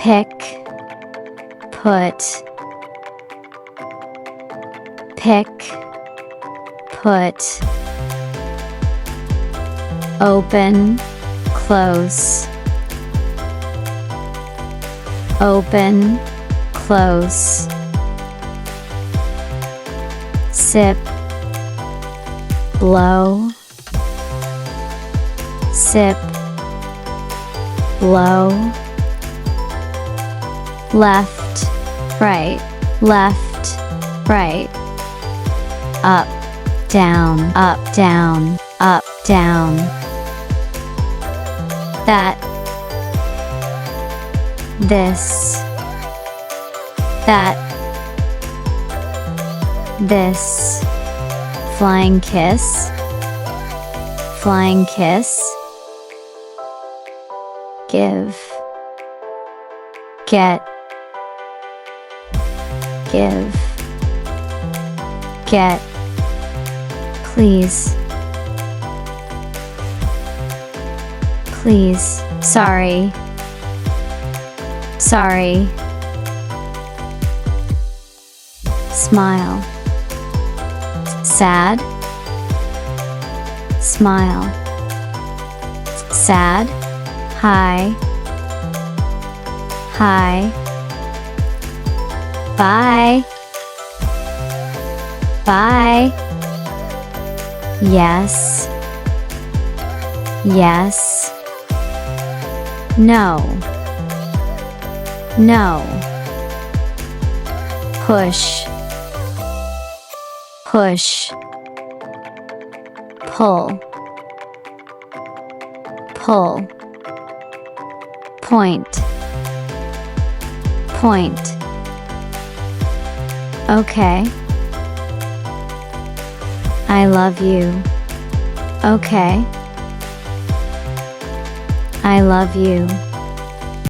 pick, put, pick, put, open, close, open, close, sip, blow, sip, blow, left, right, left, right, up, down, up, down, up, down, that, this, that, this, flying kiss, flying kiss, give, get, give, get, please, please, sorry, sorry, smile, sad, smile, sad, hi, hi, bye, bye, yes, yes, no, no, push, push, pull, pull, point, point, okay, I love you, okay, I love you.